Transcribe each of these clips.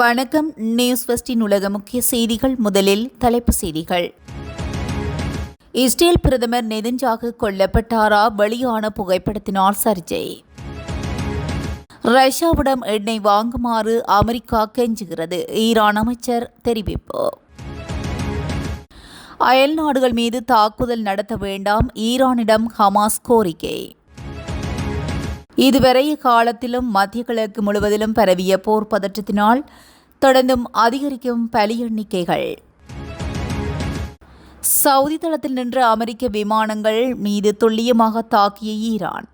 வணக்கம். நியூஸ் ஃபர்ஸ்டின் உலக முக்கிய செய்திகள். முதலில் தலைப்புச் செய்திகள். இஸ்ரேல் பிரதமர் நெதன்யாகு கொல்லப்பட்டாரா? வெளியான புகைப்படத்தினால் சர்ச்சை. ரஷ்யாவிடம் எண்ணெய் வாங்குமாறு அமெரிக்கா கெஞ்சுகிறது. ஈரான் அமைச்சர் தெரிவிப்பு. அயல் நாடுகள் மீது தாக்குதல் நடத்த வேண்டாம், ஈரானிடம் ஹமாஸ் கோரிக்கை. இதுவரை காலத்திலும் மத்திய கிழக்கு முழுவதிலும் பரவிய போர் பதற்றத்தினால் தொடர்ந்தும் அதிகரிக்கும் பலி எண்ணிக்கைகள். சவுதி தளத்தில் நின்ற அமெரிக்க விமானங்கள் மீது துல்லியமாக தாக்கிய ஈரான்.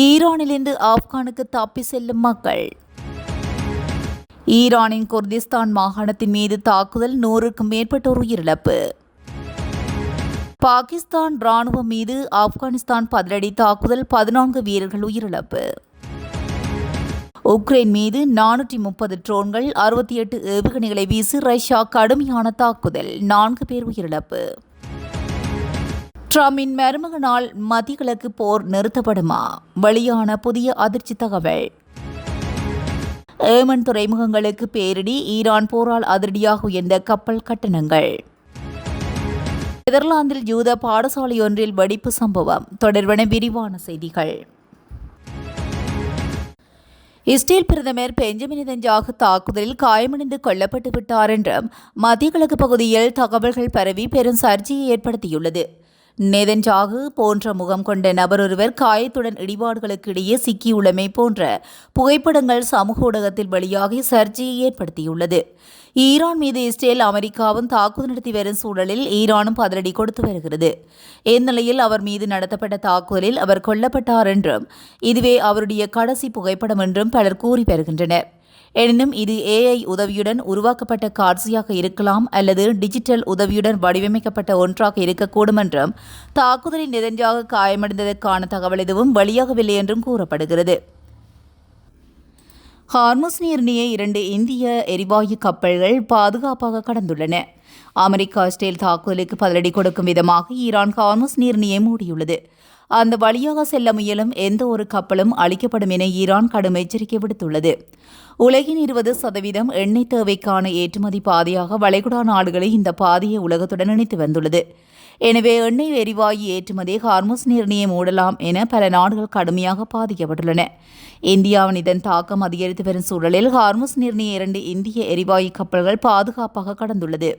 ஈரானிலிருந்து ஆப்கானுக்கு தப்பி செல்லும் மக்கள். ஈரானின் குர்திஸ்தான் மாகாணத்தின் மீது தாக்குதல், 100க்கும் மேற்பட்டோர் உயிரிழப்பு. பாகிஸ்தான் ராணுவம் மீது ஆப்கானிஸ்தான் பதிலடி தாக்குதல், 14 வீரர்கள் உயிரிழப்பு. உக்ரைன் மீது 430 ட்ரோன்கள், 68 ஏவுகணைகளை வீசி ரஷ்யா கடுமையான தாக்குதல், 4 பேர் உயிரிழப்பு. ட்ரம்பின் மருமகனால் மத்திய கிழக்கு போர் நிறுத்தப்படுமா? வெளியான புதிய அதிர்ச்சி தகவல். ஏமன் துறைமுகங்களுக்கு பேரிடி, ஈரான் போரால் அதிரடியாக உயர்ந்த கப்பல் கட்டணங்கள். நெதர்லாந்தில் யூத பாடசாலை ஒன்றில் வெடிப்பு சம்பவம். தொடர்பான விரிவான செய்திகள். இஸ்ரேல் பிரதமர் பெஞ்சமின் நெதன்யாகு தாக்குதலில் காயமடைந்து கொல்லப்பட்டு விட்டார் என்றும் மத்திய கிழக்கு பகுதியில் தகவல்கள் பரவி பெரும் சர்ச்சையை ஏற்படுத்தியுள்ளது. நெதன்யாகு போன்ற முகம் கொண்ட நபர் ஒருவர் காயத்துடன் இடிபாடுகளுக்கு இடையே சிக்கியுள்ளமை போன்ற புகைப்படங்கள் சமூக ஊடகத்தில் வெளியாகி சர்ச்சையை ஏற்படுத்தியுள்ளது. ஈரான் மீது இஸ்ரேல் அமெரிக்காவும் தாக்குதல் நடத்தி வரும் சூழலில் ஈரானும் பதிலடி கொடுத்து வருகிறது. இந்நிலையில் அவர் மீது நடத்தப்பட்ட தாக்குதலில் அவர் கொல்லப்பட்டார் என்றும் இதுவே அவருடைய கடைசி புகைப்படம் என்றும் பலர் கூறி வருகின்றனர். எனினும் இது AI உதவியுடன் உருவாக்கப்பட்ட காட்சியாக இருக்கலாம் அல்லது டிஜிட்டல் உதவியுடன் வடிவமைக்கப்பட்ட ஒன்றாக இருக்கக்கூடும் என்றும் தாக்குதலில் நெதன்யாகு காயமடைந்ததற்கான தகவல் எதுவும் வெளியாகவில்லை என்றும் கூறப்படுகிறது. ஹார்முஸ் நீரிணையை 2 இந்திய எரிவாயு கப்பல்கள் பாதுகாப்பாக கடந்துள்ளன. அமெரிக்கா இஸ்ரேல் தாக்குதலுக்கு பதிலடி கொடுக்கும் விதமாக ஈரான் ஹார்முஸ் நீரிணையை மூடியுள்ளது. அந்த வழியாக செல்ல முயலும் எந்த ஒரு கப்பலும் அழிக்கப்படும் என ஈரான் கடும் எச்சரிக்கை விடுத்துள்ளது. உலகின் 20% எண்ணெய் தேவைக்கான ஏற்றுமதி பாதையாக வளைகுடா நாடுகளை இந்த பாதையை உலகத்துடன் இணைத்து வந்துள்ளது. எனவே எண்ணெய் எரிவாயு ஏற்றுமதி ஹார்முஸ் நீரிணையை மூடலாம் என பல நாடுகள் கடுமையாக பாதிக்கப்பட்டுள்ளன. இந்தியாவின் இதன் தாக்கம் அதிகரித்து வரும் சூழலில் ஹார்முஸ் நீரிணையை 2 இந்திய எரிவாயு கப்பல்கள் பாதுகாப்பாக கடந்துள்ளது.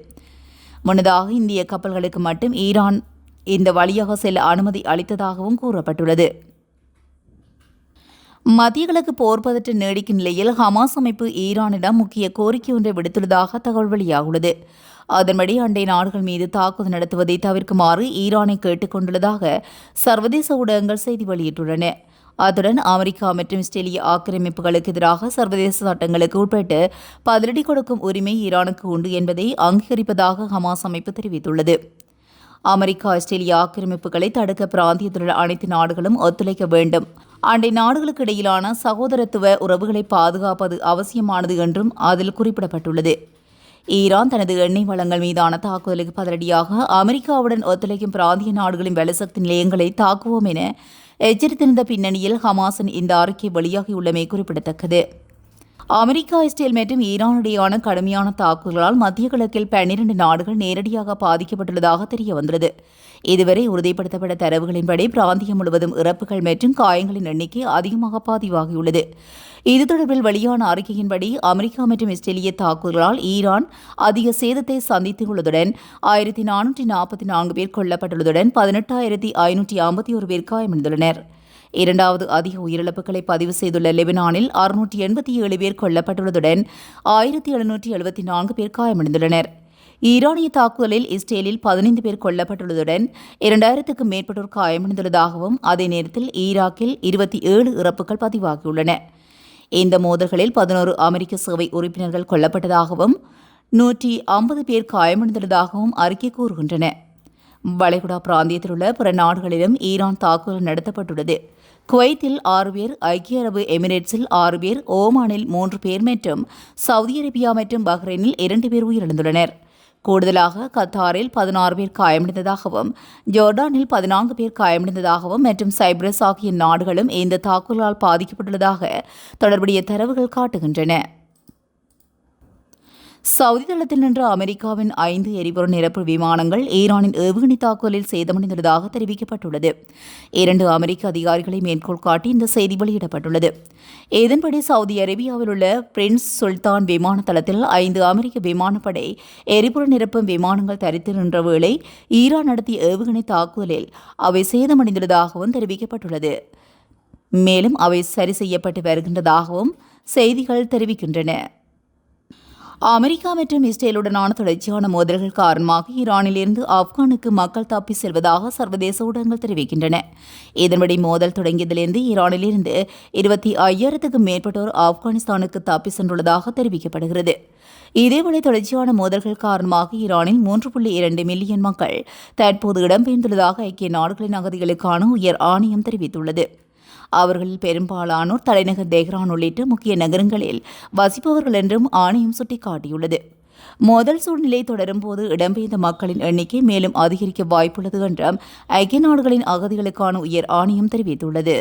முன்னதாக இந்திய கப்பல்களுக்கு மட்டும் ஈரான் இந்த வழியாக செல்ல அனுமதி அளித்ததாகவும் கூறப்பட்டுள்ளது. மத்திய கிழக்கு போர் பதற்றம் நீடிக்கும் நிலையில் ஹமாஸ் அமைப்பு ஈரானிடம் முக்கிய கோரிக்கை ஒன்றை விடுத்துள்ளதாக தகவல் வெளியாகுள்ளது. அதன்படி அண்டை நாடுகள் மீது தாக்குதல் நடத்துவதை தவிர்க்குமாறு ஈரானை கேட்டுக் கொண்டுள்ளதாக சர்வதேச ஊடகங்கள் செய்தி வெளியிட்டுள்ளன. அத்துடன் அமெரிக்கா மற்றும் இஸ்ரேலிய ஆக்கிரமிப்புகளுக்கு எதிராக சர்வதேச சட்டங்களுக்கு உட்பட்டு பதிலடி கொடுக்கும் உரிமை ஈரானுக்கு உண்டு என்பதை அங்கீகரிப்பதாக ஹமாஸ் அமைப்பு தெரிவித்துள்ளது. அமெரிக்கா இஸ்ரேலிய ஆக்கிரமிப்புகளை தடுக்க பிராந்தியத்தில் அனைத்து நாடுகளும் ஒத்துழைக்க வேண்டும். அண்டை நாடுகளுக்கு இடையிலான சகோதரத்துவ உறவுகளை பாதுகாப்பது அவசியமானது என்றும் அதில் குறிப்பிடப்பட்டுள்ளது. ஈரான் தனது எண்ணெய் வளங்கள் மீதான தாக்குதலுக்கு பதிலடியாக அமெரிக்காவுடன் ஒத்துழைக்கும் பிராந்திய நாடுகளின் வலுசக்தி நிலையங்களை தாக்குவோம் என எச்சரித்திருந்த பின்னணியில் ஹமாஸின் இந்த அறிக்கை வெளியாகியுள்ளமை குறிப்பிடத்தக்கது. அமெரிக்கா இஸ்ரேல் மற்றும் ஈரானிடையான கடுமையான தாக்குதல்களால் மத்திய கிழக்கில் 12 நாடுகள் நேரடியாக பாதிக்கப்பட்டுள்ளதாக தெரிய வந்துள்ளது. இதுவரை உறுதிப்படுத்தப்பட்ட தரவுகளின்படி பிராந்தியம் முழுவதும் இறப்புகள் மற்றும் காயங்களின் எண்ணிக்கை அதிகமாக பதிவாகியுள்ளது. இது தொடர்பில் வெளியான அறிக்கையின்படி அமெரிக்கா மற்றும் இஸ்ரேலிய தாக்குதல்களால் ஈரான் அதிக சேதத்தை சந்தித்துள்ளதுடன் 1444 பேர் கொல்லப்பட்டுள்ளதுடன் 18,551 பேர் காயமடைந்துள்ளனர். இரண்டாவது அதிக உயிரிழப்புகளை பதிவு செய்துள்ள லெபனானில் 687 பேர் கொல்லப்பட்டுள்ளதுடன் 1774 பேர் காயமடைந்துள்ளனர். ஈரானிய தாக்குதலில் இஸ்ரேலில் 15 பேர் கொல்லப்பட்டுள்ளதுடன் 2000க்கும் மேற்பட்டோர் காயமடைந்துள்ளதாகவும் அதே நேரத்தில் ஈராக்கில் 27 இறப்புகள் பதிவாகியுள்ளன. இந்த மோதல்களில் 11 அமெரிக்க சேவை உறுப்பினர்கள் கொல்லப்பட்டதாகவும் 150 பேர் காயமடைந்துள்ளதாகவும் அறிக்கை கூறுகின்றன. வளைகுடா பிராந்தியத்தில் உள்ள பிற நாடுகளிலும் ஈரான் தாக்குதல் நடத்தப்பட்டுள்ளது. குவைத்தில் 6 பேர், ஐக்கிய அரபு எமிரேட்ஸில் 6 பேர், ஓமானில் 3 பேர் மற்றும் சவுதி அரேபியா மற்றும் பஹ்ரைனில் 2 பேர் உயிரிழந்துள்ளனர். கூடுதலாக கத்தாரில் 16 பேர் காயமடைந்ததாகவும் ஜோர்டானில் 14 பேர் காயமடைந்ததாகவும் மற்றும் சைப்ரஸ் ஆகிய நாடுகளும் இந்த தாக்குதலால் பாதிக்கப்பட்டுள்ளதாக தொடர்புடைய தரவுகள் காட்டுகின்றன. சவுதி தளத்தில் நின்ற அமெரிக்காவின் 5 எரிபொருள் நிரப்பு விமானங்கள் ஈரானின் ஏவுகணை தாக்குதலில் சேதமடைந்துள்ளதாக தெரிவிக்கப்பட்டுள்ளது. 2 அமெரிக்க அதிகாரிகளை மேற்கோள் காட்டி இந்த செய்தி வெளியிடப்பட்டுள்ளது. இதன்படி சவுதி அரேபியாவில் உள்ள பிரின்ஸ் சுல்தான் விமான தளத்தில் 5 அமெரிக்க விமானப்படை எரிபொருள் நிரப்பும் விமானங்கள் தரித்து நின்ற வேளை ஈரான் நடத்திய ஏவுகணை தாக்குதலில் அவை சேதமடைந்துள்ளதாகவும் தெரிவிக்கப்பட்டுள்ளது. மேலும் அவை சரி செய்யப்பட்டு வருகின்றதாகவும் செய்திகள் தெரிவிக்கின்றன. அமெரிக்கா மற்றும் இஸ்ரேலுடனான தொடர்ச்சியான மோதல்கள் காரணமாக ஈரானிலிருந்து ஆப்கானுக்கு மக்கள் தப்பி செல்வதாக சர்வதேச ஊடகங்கள் தெரிவிக்கின்றன. இதன்படி மோதல் தொடங்கியதிலிருந்து ஈரானிலிருந்து 25,000க்கும் மேற்பட்டோர் ஆப்கானிஸ்தானுக்கு தப்பி சென்றுள்ளதாக தெரிவிக்கப்படுகிறது. இதேவேளை தொடர்ச்சியான மோதல்கள் காரணமாக ஈரானில் 3.2 மில்லியன் மக்கள் தற்போது இடம்பெயர்ந்துள்ளதாக ஐக்கிய நாடுகளின் அகதிகளுக்கான உயர் ஆணையம் தெரிவித்துள்ளது. அவர்களில் பெரும்பாலானோர் தலைநகர் தெஹ்ரான் உள்ளிட்ட முக்கிய நகரங்களில் வசிப்பவர்கள் என்றும் ஆணையம் சுட்டிக்காட்டியுள்ளது. மோதல் சூழ்நிலை தொடரும் போது இடம்பெயர்ந்த மக்களின் எண்ணிக்கை மேலும் அதிகரிக்க வாய்ப்புள்ளது என்றும் ஐக்கிய நாடுகளின் அகதிகளுக்கான உயர் ஆணையம் தெரிவித்துள்ளது.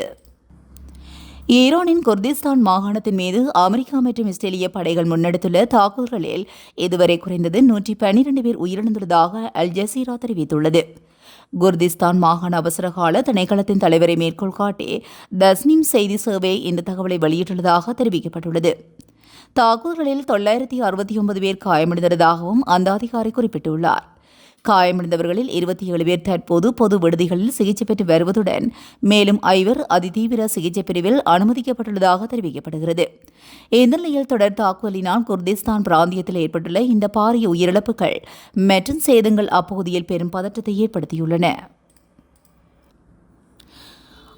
ஈரானின் குர்திஸ்தான் மாகாணத்தின் மீது அமெரிக்கா மற்றும் இஸ்ரேலிய படைகள் முன்னெடுத்துள்ள தாக்குதல்களில் இதுவரை குறைந்தது 112 பேர் உயிரிழந்துள்ளதாக அல் ஜசீரா தெரிவித்துள்ளது. குர்திஸ்தான் மாகாண அவசரகால திணைக்களத்தின் தலைவரை மேற்கோள் காட்டி தஸ்னீம் செய்தி சேவை இந்த தகவலை வெளியிட்டுள்ளதாக தெரிவிக்கப்பட்டுள்ளது. தாக்குதல்களில் 969 பேர் காயமடைந்ததாகவும் அந்த அதிகாரி குறிப்பிட்டுள்ளார். காயமடைந்தவர்களில் 27 பேர் தற்போது பொது விடுதிகளில் சிகிச்சை பெற்று வருவதுடன் மேலும் 5 அதிதீவிர சிகிச்சை பிரிவில் அனுமதிக்கப்பட்டுள்ளதாக தெரிவிக்கப்படுகிறது. இந்த நிலையில் தொடர் தாக்குதலினால் குர்திஸ்தான் பிராந்தியத்தில் ஏற்பட்டுள்ள இந்த பாரிய உயிரிழப்புகள் மற்றும் சேதங்கள் அப்பகுதியில் பெரும் பதற்றத்தை ஏற்படுத்தியுள்ளன.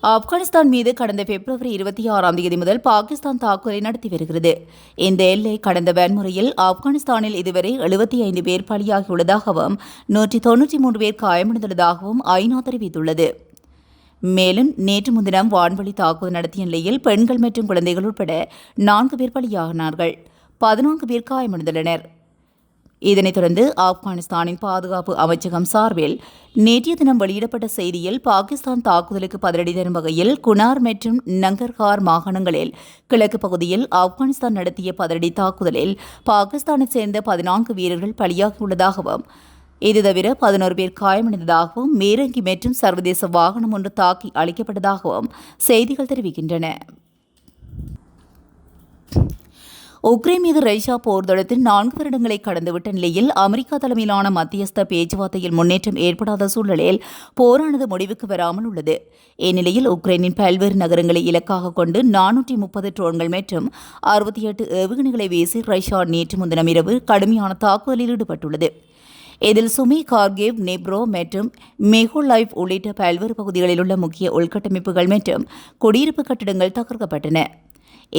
ஆப்கானிஸ்தான் மீது கடந்த பிப்ரவரி 26 முதல் பாகிஸ்தான் தாக்குதலை நடத்தி வருகிறது. இந்த எல்லை கடந்த வன்முறையில் ஆப்கானிஸ்தானில் இதுவரை 75 பேர் பலியாகியுள்ளதாகவும் 193 பேர் காயமடைந்துள்ளதாகவும் ஐநா தெரிவித்துள்ளது. மேலும் நேற்று முன்தினம் வான்வழி தாக்குதல் நடத்திய நிலையில் பெண்கள் மற்றும் குழந்தைகள் உட்பட 4 பேர் பலியாகினார்கள். 14 பேர் காயமடைந்துள்ளனர். இதனைத் தொடர்ந்து ஆப்கானிஸ்தானின் பாதுகாப்பு அமைச்சகம் சார்பில் நேற்றைய தினம் வெளியிடப்பட்ட செய்தியில் பாகிஸ்தான் தாக்குதலுக்கு பதிலடி தரும் வகையில் குனார் மற்றும் நங்கர்ஹார் மாகாணங்களில் கிழக்கு பகுதியில் ஆப்கானிஸ்தான் நடத்திய பதிலடி தாக்குதலில் பாகிஸ்தானைச் சேர்ந்த 14 வீரர்கள் பலியாகியுள்ளதாகவும் இது தவிர 11 பேர் காயமடைந்ததாகவும் மேரங்கி மற்றும் சர்வதேச வாகனம் ஒன்று தாக்கி அளிக்கப்பட்டதாகவும் செய்திகள் தெரிவிக்கின்றன. உக்ரைன் மீது ரஷ்யா போர் தொடுத்து 4 வருடங்களை கடந்துவிட்ட நிலையில் அமெரிக்கா தலைமையிலான மத்தியஸ்த பேச்சுவார்த்தையில் முன்னேற்றம் ஏற்படாத சூழலில் போரானது முடிவுக்கு வராமல் உள்ளது. இந்நிலையில் உக்ரைனின் பல்வேறு நகரங்களை இலக்காக கொண்டு 430 ட்ரோன்கள் மற்றும் 68 ஏவுகணைகளை வீசி ரஷ்யா நேற்று முன்தினம் இரவு கடுமையான தாக்குதலில் ஈடுபட்டுள்ளது. இதில் சுமி, கார்கேவ், நெப்ரோ மற்றும் மெகோலைவ் உள்ளிட்ட பல்வேறு பகுதிகளில் உள்ள முக்கிய உள்கட்டமைப்புகள் மற்றும் குடியிருப்பு கட்டிடங்கள் தகர்க்கப்பட்டன.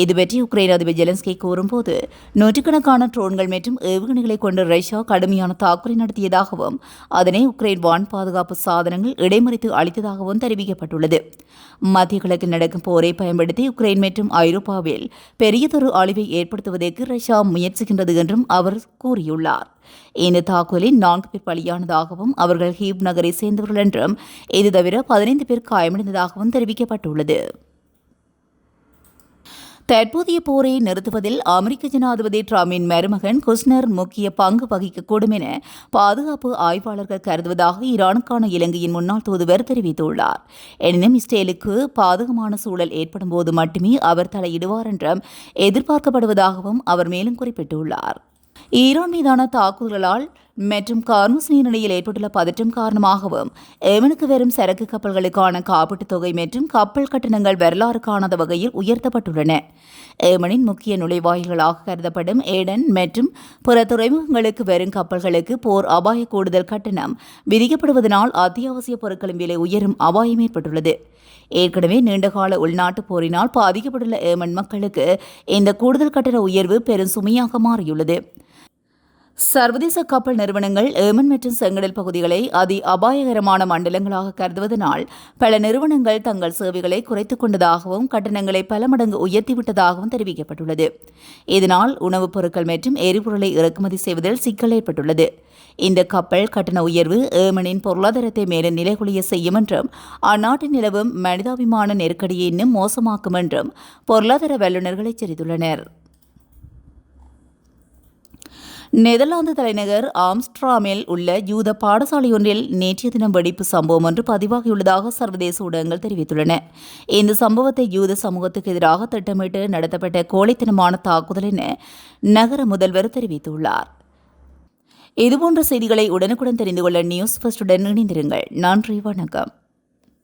இதுபற்றி உக்ரைன் அதிபர் ஜெலன்ஸ்கி கூறும்போது நூற்றுக்கணக்கான ட்ரோன்கள் மற்றும் ஏவுகணைகளை கொண்டு ரஷ்யா கடுமையான தாக்குதலை நடத்தியதாகவும் அதனை உக்ரைன் வான் பாதுகாப்பு சாதனங்கள் இடைமறித்து அளித்ததாகவும் தெரிவிக்கப்பட்டுள்ளது. மத்திய கிழக்கில் நடக்கும் போரை பயன்படுத்தி உக்ரைன் மற்றும் ஐரோப்பாவில் பெரியதொரு அழிவை ஏற்படுத்துவதற்கு ரஷ்யா முயற்சிக்கின்றது என்றும் அவர் கூறியுள்ளார். இந்த தாக்குதலில் 4 பேர் பலியானதாகவும் அவர்கள் ஹீவ் நகரை சேர்ந்தவர்கள் என்றும் இது தவிர 15 பேர் காயமடைந்ததாகவும் தெரிவிக்கப்பட்டுள்ளது. தற்போதைய போரை நிறுத்துவதில் அமெரிக்க ஜனாதிபதி டிரம்பின் மருமகன் குஷ்னர் முக்கிய பங்கு வகிக்கக்கூடும் என பாதுகாப்பு ஆய்வாளர்கள் கருதுவதாக ஈரானுக்கான இலங்கையின் முன்னாள் தூதுவர் தெரிவித்துள்ளார். எனினும் இஸ்ரேலுக்கு பாதகமான சூழல் ஏற்படும் போது மட்டுமே அவர் தலையிடுவார் என்றும் எதிர்பார்க்கப்படுவதாகவும் அவர் மேலும் குறிப்பிட்டுள்ளார். ஈரான் மீதான தாக்குதல்களால் மற்றும் கார்முஸ் நீரிணையில் ஏற்பட்டுள்ள பதற்றம் காரணமாகவும் ஏமனுக்கு வரும் சரக்கு கப்பல்களுக்கான காப்பீட்டுத் தொகை மற்றும் கப்பல் கட்டணங்கள் வரலாறு காணாத வகையில் உயர்த்தப்பட்டுள்ளன. ஏமனின் முக்கிய நுழைவாயில்களாக கருதப்படும் ஏடன் மற்றும் பிற துறைமுகங்களுக்கு வரும் கப்பல்களுக்கு போர் அபாய கூடுதல் கட்டணம் விதிக்கப்படுவதனால் அத்தியாவசிய பொருட்களின் விலை உயரும் அபாயம் ஏற்பட்டுள்ளது. ஏற்கனவே நீண்டகால உள்நாட்டு போரினால் பாதிக்கப்பட்டுள்ள ஏமன் மக்களுக்கு இந்த கூடுதல் கட்டண உயர்வு பெரும் சுமையாக மாறியுள்ளது. சர்வதேச கப்பல் நிறுவனங்கள் ஏமன் மற்றும் செங்கடல் பகுதிகளை அபாயகரமான மண்டலங்களாக கருதுவதனால் பல நிறுவனங்கள் தங்கள் சேவைகளை குறைத்துக் கொண்டதாகவும் கட்டணங்களை பல மடங்கு உயர்த்திவிட்டதாகவும் தெரிவிக்கப்பட்டுள்ளது. இதனால் உணவுப் பொருட்கள் மற்றும் எரிபொருளை இறக்குமதி செய்வதில் சிக்கல் ஏற்பட்டுள்ளது. இந்த கப்பல் கட்டண உயர்வு ஏமனின் பொருளாதாரத்தை மேலும் நிலைகுலைய செய்யும் என்றும் அந்நாட்டில் நிலவும் மனிதாபிமான நெருக்கடியை இன்னும் மோசமாக்கும் என்றும் பொருளாதார வல்லுநர்கள் எச்சரித்துள்ளனர். நெதர்லாந்து தலைநகர் ஆம்ஸ்ட்ராமில் உள்ள யூத பாடசாலையொன்றில் நேற்றைய தினம் வெடிப்பு சம்பவம் ஒன்று பதிவாகியுள்ளதாக சர்வதேச ஊடகங்கள் தெரிவித்துள்ளன. இந்த சம்பவத்தை யூத சமூகத்துக்கு எதிராக திட்டமிட்டு நடத்தப்பட்ட கோழைத்தனமான தாக்குதல் என நகர முதல்வர் தெரிவித்துள்ளார். இதுபோன்ற செய்திகளை உடனுக்குடன் தெரிந்து கொள்ள நியூஸ் ஃபர்ஸ்டுடன் இணைந்திருங்கள். நன்றி, வணக்கம்.